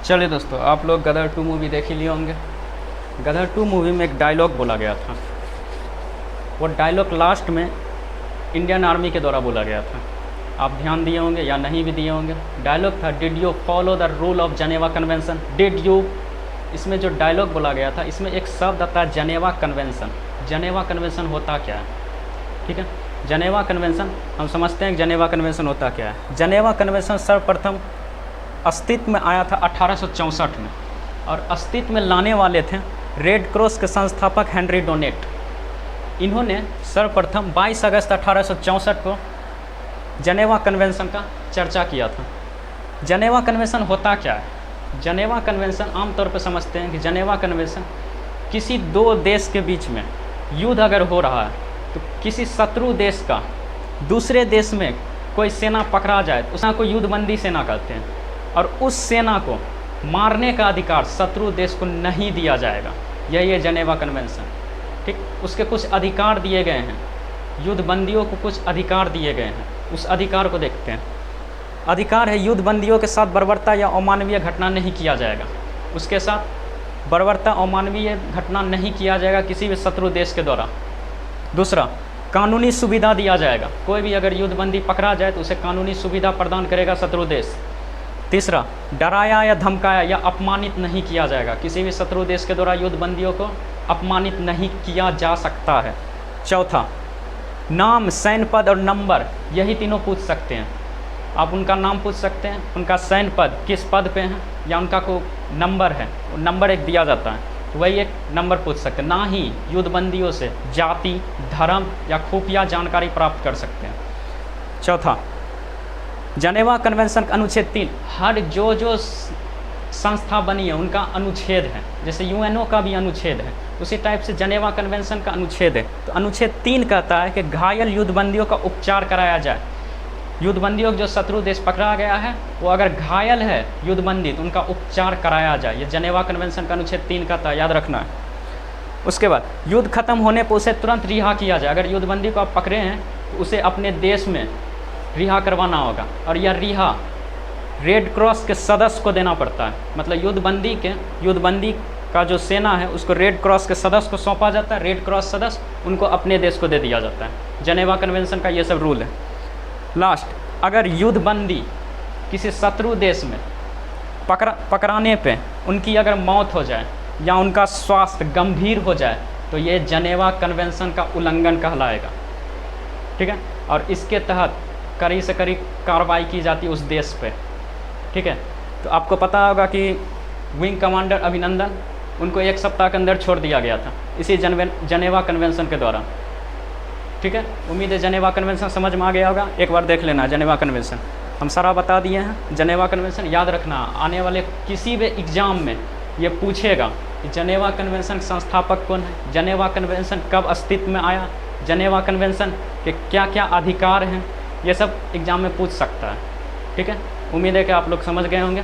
चलिए दोस्तों, आप लोग गदर 2 मूवी देख ही लिए होंगे। गदर 2 मूवी में एक डायलॉग बोला गया था। वो डायलॉग लास्ट में इंडियन आर्मी के द्वारा बोला गया था। आप ध्यान दिए होंगे या नहीं भी दिए होंगे। डायलॉग था, did you follow the rule of Geneva convention, did you. इसमें जो डायलॉग बोला गया था, इसमें एक शब्द आता है जनेवा कन्वेंशन। जनेवा कन्वेंशन होता क्या है? ठीक है, जनेवा कन्वेंशन हम समझते हैं कि जनेवा कन्वेंशन होता क्या है। जनेवा कन्वेंशन सर्वप्रथम अस्तित्व में आया था 1864 में, और अस्तित्व में लाने वाले थे रेड क्रॉस के संस्थापक हेनरी डोनेट। इन्होंने सर्वप्रथम 22 अगस्त 1864 को जनेवा कन्वेंशन का चर्चा किया था। जनेवा कन्वेंशन होता क्या है? जनेवा कन्वेंशन आमतौर पर समझते हैं कि जनेवा कन्वेंशन किसी दो देश के बीच में युद्ध अगर हो रहा है, तो किसी शत्रु देश का दूसरे देश में कोई सेना पकड़ा जाए तो उसको युद्धबंदी सेना कहते हैं, और उस सेना को मारने का अधिकार शत्रु देश को नहीं दिया जाएगा। यही है जनेवा कन्वेंशन। ठीक, उसके कुछ अधिकार दिए गए हैं, युद्धबंदियों को कुछ अधिकार दिए गए हैं। उस अधिकार को देखते हैं। अधिकार है, युद्धबंदियों के साथ बर्बरता या अमानवीय घटना नहीं किया जाएगा। उसके साथ बर्बरता अमानवीय घटना नहीं किया जाएगा किसी भी शत्रु देश के द्वारा। दूसरा, कानूनी सुविधा दिया जाएगा। कोई भी अगर युद्धबंदी पकड़ा जाए तो उसे कानूनी सुविधा प्रदान करेगा शत्रु देश। तीसरा, डराया या धमकाया या अपमानित नहीं किया जाएगा। किसी भी शत्रु देश के द्वारा युद्धबंदियों को अपमानित नहीं किया जा सकता है। चौथा, नाम, सैन्य पद और नंबर, यही तीनों पूछ सकते हैं। आप उनका नाम पूछ सकते हैं, उनका सैन्य पद, किस पद पे हैं, या उनका कोई नंबर है, नंबर एक दिया जाता है, तो वही एक नंबर पूछ सकते हैं। ना ही युद्धबंदियों से जाति, धर्म या खुफिया जानकारी प्राप्त कर सकते हैं। चौथा, जनेवा कन्वेंशन का अनुच्छेद 3, हर जो संस्था बनी है उनका अनुच्छेद है। जैसे यूएनओ का भी अनुच्छेद है, उसी टाइप से जनेवा कन्वेंशन का अनुच्छेद है। तो अनुच्छेद 3 कहता है कि घायल युद्धबंदियों का उपचार कराया जाए। युद्धबंदियों जो शत्रु देश पकड़ा गया है, वो अगर घायल है युद्धबंदी, तो उनका उपचार कराया जाए। ये जनेवा कन्वेंशन का अनुच्छेद 3 कहता है, याद रखना है। उसके बाद, युद्ध खत्म होने पर उसे तुरंत रिहा किया जाए। अगर युद्धबंदी को आप पकड़े हैं तो उसे अपने देश में रिहा करवाना होगा, और यह रिहा रेड क्रॉस के सदस्य को देना पड़ता है। मतलब युद्धबंदी का जो सेना है उसको रेड क्रॉस के सदस्य को सौंपा जाता है। रेड क्रॉस सदस्य उनको अपने देश को दे दिया जाता है। जनेवा कन्वेंशन का ये सब रूल है। लास्ट, अगर युद्धबंदी किसी शत्रु देश में पकड़ाने पे उनकी अगर मौत हो जाए या उनका स्वास्थ्य गंभीर हो जाए, तो ये जनेवा कन्वेंशन का उल्लंघन कहलाएगा। ठीक है, और इसके तहत कड़ी से कड़ी कार्रवाई की जाती है उस देश पे। ठीक है, तो आपको पता होगा कि विंग कमांडर अभिनंदन, उनको 1 सप्ताह के अंदर छोड़ दिया गया था इसी जनेवा कन्वेंशन के द्वारा। ठीक है, उम्मीद है जनेवा कन्वेंशन समझ में आ गया होगा। एक बार देख लेना जनेवा कन्वेंशन, हम सारा बता दिए हैं। जनेवा कन्वेंशन याद रखना, आने वाले किसी भी एग्ज़ाम में ये पूछेगा कि जनेवा कन्वेंशन संस्थापक कौन है, जनेवा कन्वेंशन कब अस्तित्व में आया, जनेवा कन्वेंशन के क्या क्या अधिकार हैं, ये सब एग्ज़ाम में पूछ सकता है। ठीक है, उम्मीद है कि आप लोग समझ गए होंगे।